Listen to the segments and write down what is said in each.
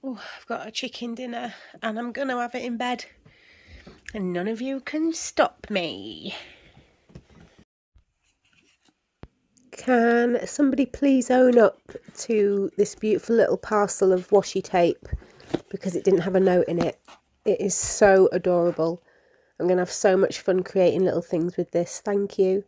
Oh, I've got a chicken dinner and I'm going to have it in bed. And none of you can stop me. Can somebody please own up to this beautiful little parcel of washi tape because it didn't have a note in it? It is so adorable. I'm going to have so much fun creating little things with this. Thank you.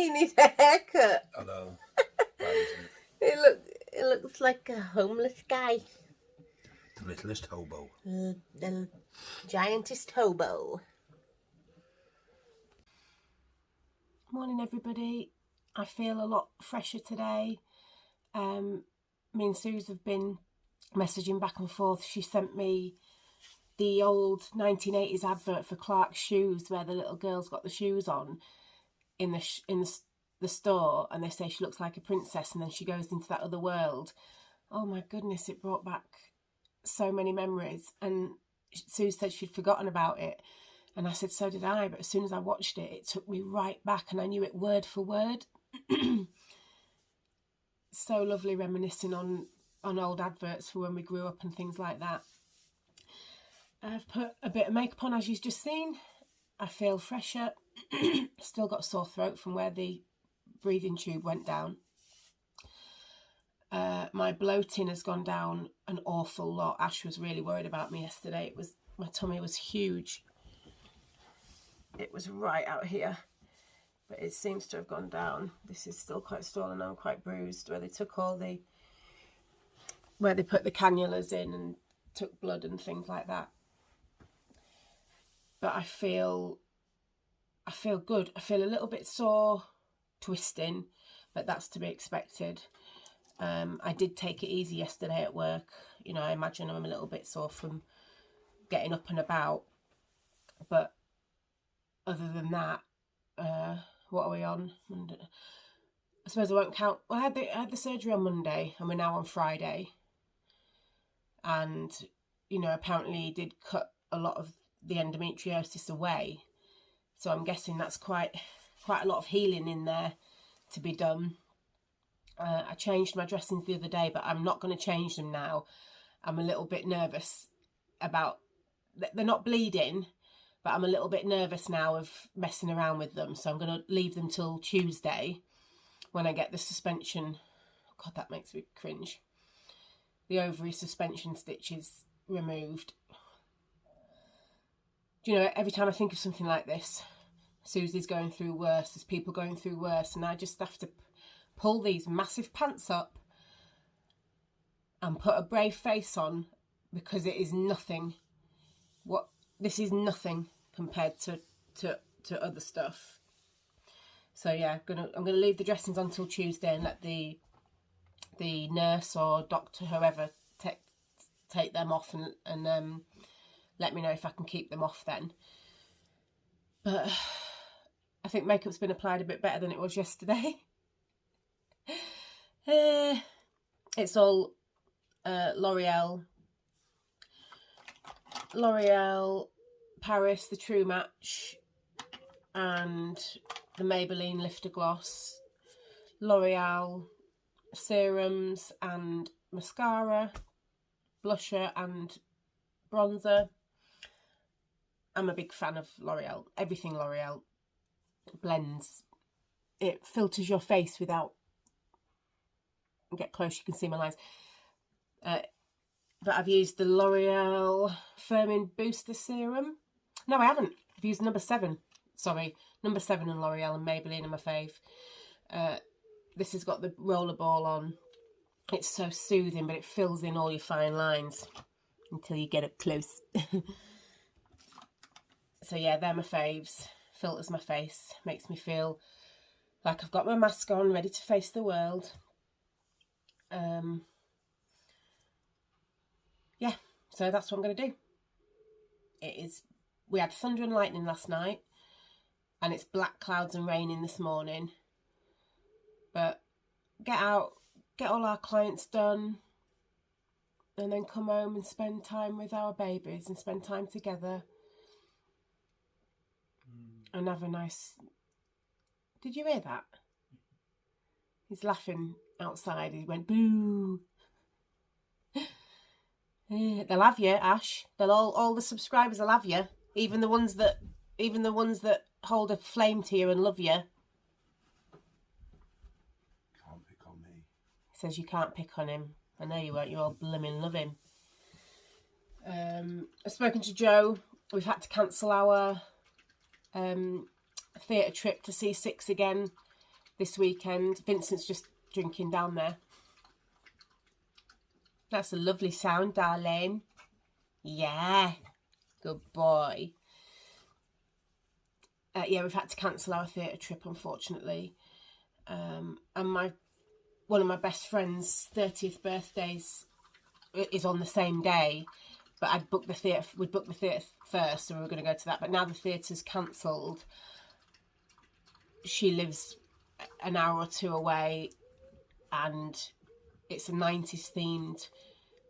You need a haircut. I know. It looks like a homeless guy. The littlest hobo. The giantest hobo. Morning, everybody. I feel a lot fresher today. Me and Suze have been messaging back and forth. She sent me the old 1980s advert for Clark's shoes, where the little girl's got the shoes on in the store, and they say she looks like a princess, and then she goes into that other world. Oh my goodness, it brought back so many memories. And Sue said she'd forgotten about it, and I said so did I, but as soon as I watched it, it took me right back, and I knew it word for word. So lovely reminiscing on old adverts for when we grew up and things like that. I've put a bit of makeup on, as you've just seen. I feel fresher. Still got a sore throat from where the breathing tube went down. My bloating has gone down an awful lot. Ash was really worried about me yesterday. My tummy was huge. It was right out here, but it seems to have gone down. This is still quite swollen. I'm quite bruised. Where they took where they put the cannulas in and took blood and things like that. But I feel good. I feel a little bit sore, twisting, but that's to be expected. I did take it easy yesterday at work. You know, I imagine I'm a little bit sore from getting up and about. But other than that, what are we on? Monday? I suppose I won't count. Well, I had the surgery on Monday, and we're now on Friday. And, you know, apparently he did cut a lot of the endometriosis away. So I'm guessing that's quite a lot of healing in there to be done. I changed my dressings the other day, but I'm not going to change them now. I'm a little bit nervous about... They're not bleeding, but I'm a little bit nervous now of messing around with them. So I'm going to leave them till Tuesday when I get the suspension. God, that makes me cringe. the ovary suspension stitches removed. Do you know, every time I think of something like this, Susie's going through worse, there's people going through worse, and I just have to pull these massive pants up and put a brave face on, because it is nothing. This is nothing compared to other stuff. So yeah, I'm gonna leave the dressings on till Tuesday and let the nurse or doctor, whoever, take them off and let me know if I can keep them off then. But I think makeup's been applied a bit better than it was yesterday. It's all L'Oreal Paris, the True Match, and the Maybelline Lifter Gloss, L'Oreal serums and mascara, blusher and bronzer. I'm a big fan of L'Oreal. Everything L'Oreal blends. It filters your face without... Get close, you can see my lines. But I've used the L'Oreal Firming Booster Serum. No, I haven't. I've used number 7. Sorry, number 7 and L'Oreal and Maybelline are my fave. This has got the rollerball on. It's so soothing, but it fills in all your fine lines until you get up close. So yeah, they're my faves. Filters my face. Makes me feel like I've got my mask on, ready to face the world. Yeah, so that's what I'm going to do. We had thunder and lightning last night, and it's black clouds and raining this morning. But get out, get all our clients done, and then come home and spend time with our babies and spend time together. And have a nice... Did you hear that? He's laughing outside. He went, boo. They'll have you, Ash. They'll all the subscribers will have you. Even the ones that hold a flame to you and love you. Can't pick on me. He says you can't pick on him. I know you won't. You all blooming love him. I've spoken to Joe. We've had to cancel our theatre trip to see Six again this weekend. Vincent's just drinking down there. That's a lovely sound, darling. Yeah, good boy. Yeah, we've had to cancel our theatre trip, unfortunately. And one of my best friend's 30th birthdays is on the same day, but we'd booked the theatre first, so we were going to go to that. But now the theatre's cancelled. She lives an hour or two away, and it's a 90s themed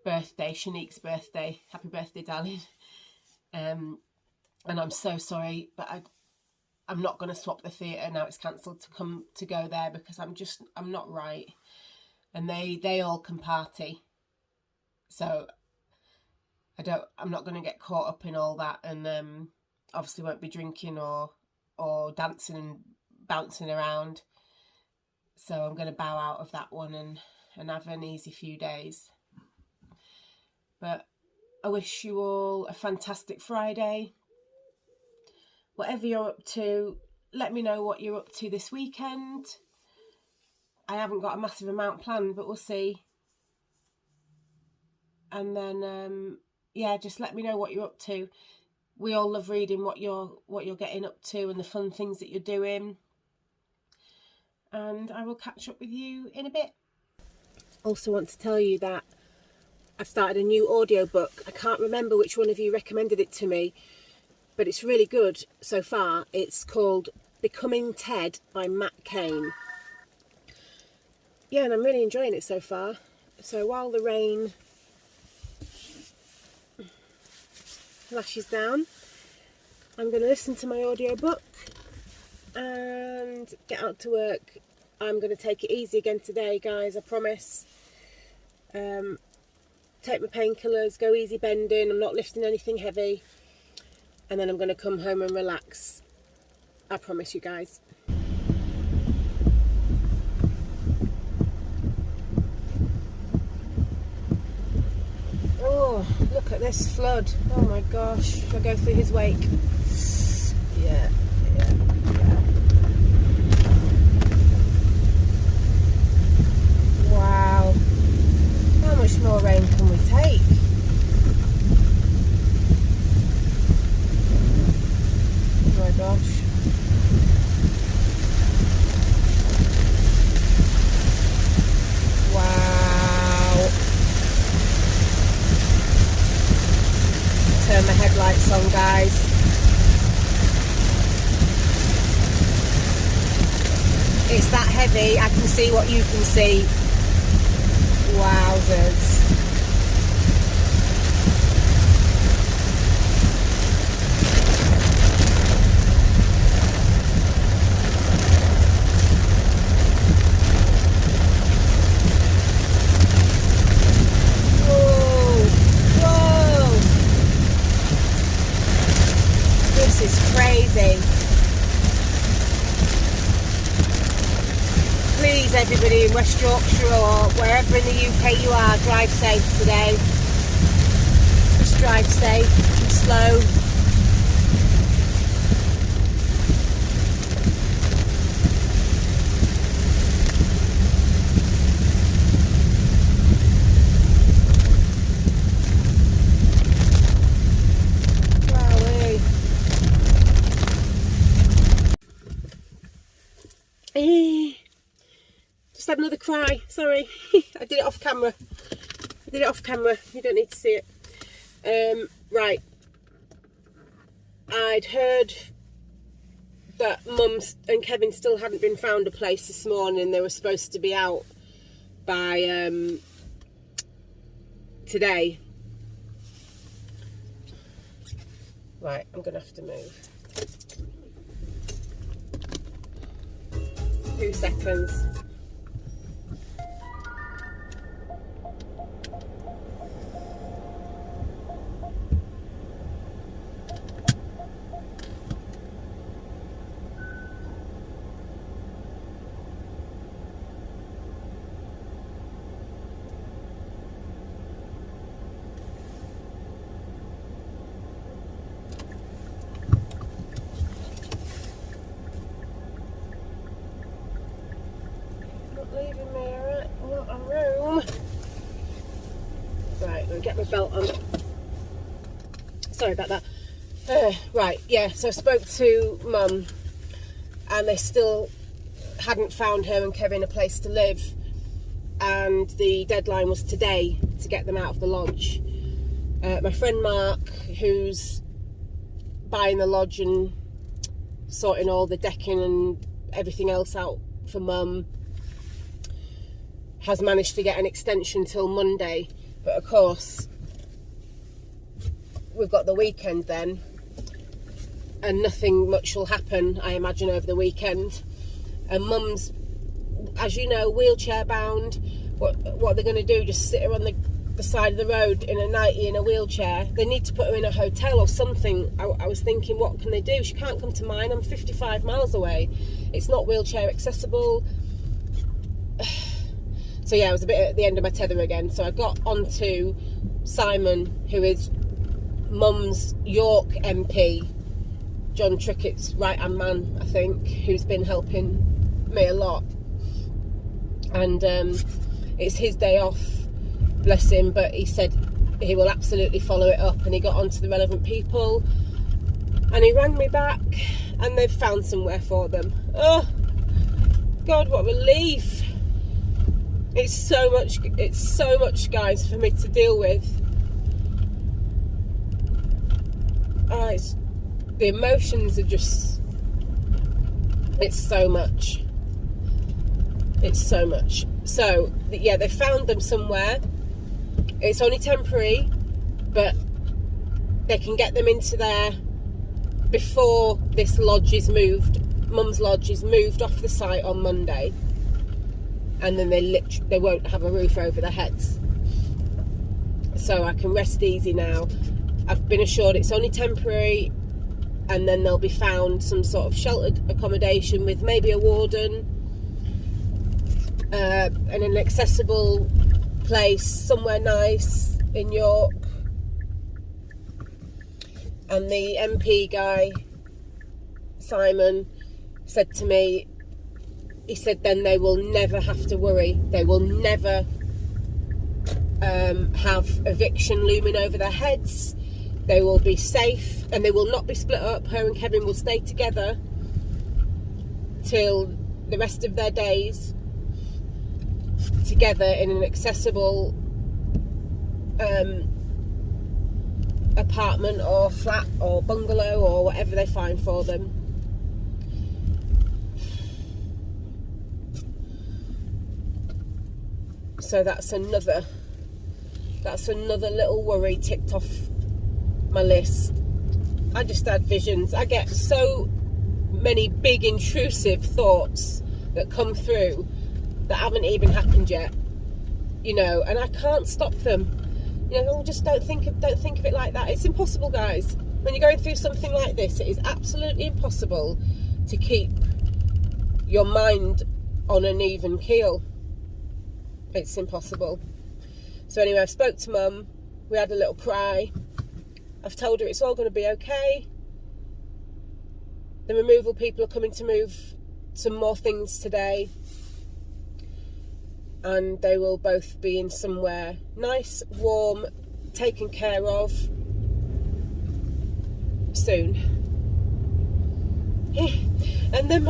birthday, Shanique's birthday. Happy birthday, darling. And I'm so sorry, but I'm not going to swap the theatre now it's cancelled to go there, because I'm not right. And they all can party. So I'm not going to get caught up in all that, and obviously won't be drinking or dancing and bouncing around. So I'm going to bow out of that one and have an easy few days. But I wish you all a fantastic Friday. Whatever you're up to, let me know what you're up to this weekend. I haven't got a massive amount planned, but we'll see. And then, yeah, just let me know what you're up to. We all love reading what you're getting up to and the fun things that you're doing. And I will catch up with you in a bit. Also want to tell you that I've started a new audiobook. I can't remember which one of you recommended it to me, but it's really good so far. It's called Becoming Ted by Matt Cain. Yeah, and I'm really enjoying it so far. So while the rain lashes down, I'm going to listen to my audiobook and get out to work. I'm going to take it easy again today, guys, I promise. Take my painkillers, go easy bending, I'm not lifting anything heavy, and then I'm going to come home and relax. I promise you guys. Oh, look at this flood. Oh my gosh. Shall I go through his wake? Yeah. Wow. How much more rain can we take? Oh my gosh. Wow. Turn my headlights on, guys. It's that heavy, I can see what you can see. Wowzers. This is crazy. Please, everybody in West Yorkshire or wherever in the UK you are, drive safe today. Just drive safe and slow. Just had another cry, sorry. I did it off camera. You don't need to see it. Right. I'd heard that Mum and Kevin still hadn't been found a place this morning. They were supposed to be out by today. Right, I'm gonna have to move. 2 seconds. Leaving me a room. Right, I'm gonna get my belt on. Sorry about that. Right, yeah, so I spoke to Mum and they still hadn't found her and Kevin a place to live, and the deadline was today to get them out of the lodge. My friend Mark, who's buying the lodge and sorting all the decking and everything else out for Mum, has managed to get an extension till Monday, but of course we've got the weekend then and nothing much will happen, I imagine, over the weekend. And Mum's, as you know, wheelchair bound. What they're going to do, just sit her on the side of the road in a nightie in a wheelchair? They need to put her in a hotel or something. I was thinking, what can they do? She can't come to mine, I'm 55 miles away. It's not wheelchair accessible. So yeah, I was a bit at the end of my tether again. So I got onto Simon, who is Mum's York MP, John Trickett's right-hand man, I think, who's been helping me a lot. And it's his day off, bless him, but he said he will absolutely follow it up. And he got onto the relevant people and he rang me back and they've found somewhere for them. Oh, God, what relief. It's so much, guys, for me to deal with. The emotions are just, it's so much. So yeah, they found them somewhere. It's only temporary, but they can get them into there before this lodge is moved. Mum's lodge is moved off the site on Monday. And then they won't have a roof over their heads. So I can rest easy now. I've been assured it's only temporary, and then they'll be found some sort of sheltered accommodation with maybe a warden, and an accessible place, somewhere nice, in York, and the MP guy, Simon, said to me, he said then they will never have to worry. They will never have eviction looming over their heads. They will be safe and they will not be split up. Her and Kevin will stay together till the rest of their days, together in an accessible apartment or flat or bungalow or whatever they find for them. So that's another little worry ticked off my list. I just had visions. I get so many big intrusive thoughts that come through that haven't even happened yet, you know, and I can't stop them. You know, just don't think of it like that. It's impossible, guys. When you're going through something like this, it is absolutely impossible to keep your mind on an even keel. It's impossible. So anyway, I've spoke to Mum. We had a little cry. I've told her it's all going to be okay. The removal people are coming to move some more things today, and they will both be in somewhere nice, warm, taken care of soon. And then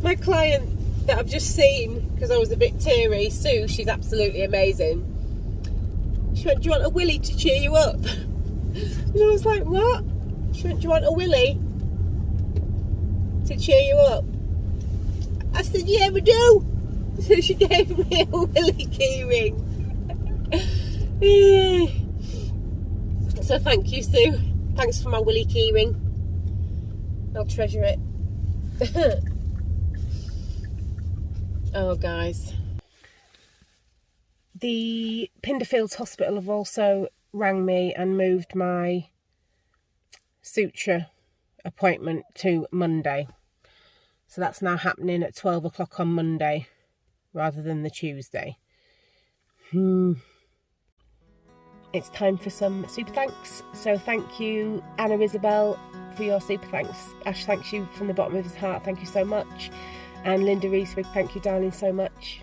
my client that I've just seen, because I was a bit teary, Sue, she's absolutely amazing. She went, do you want a willy to cheer you up? And I was like, what? She went, do you want a willy to cheer you up? I said, yeah, we do. So she gave me a willy keyring. So thank you, Sue. Thanks for my willy keyring. I'll treasure it. Oh, guys. The Pinderfields Hospital have also rang me and moved my suture appointment to Monday. So that's now happening at 12 o'clock on Monday rather than the Tuesday. It's time for some super thanks. So thank you, Anna Isabel, for your super thanks. Ash thanks you from the bottom of his heart. Thank you so much. And Linda Reeswig, thank you, darling, so much.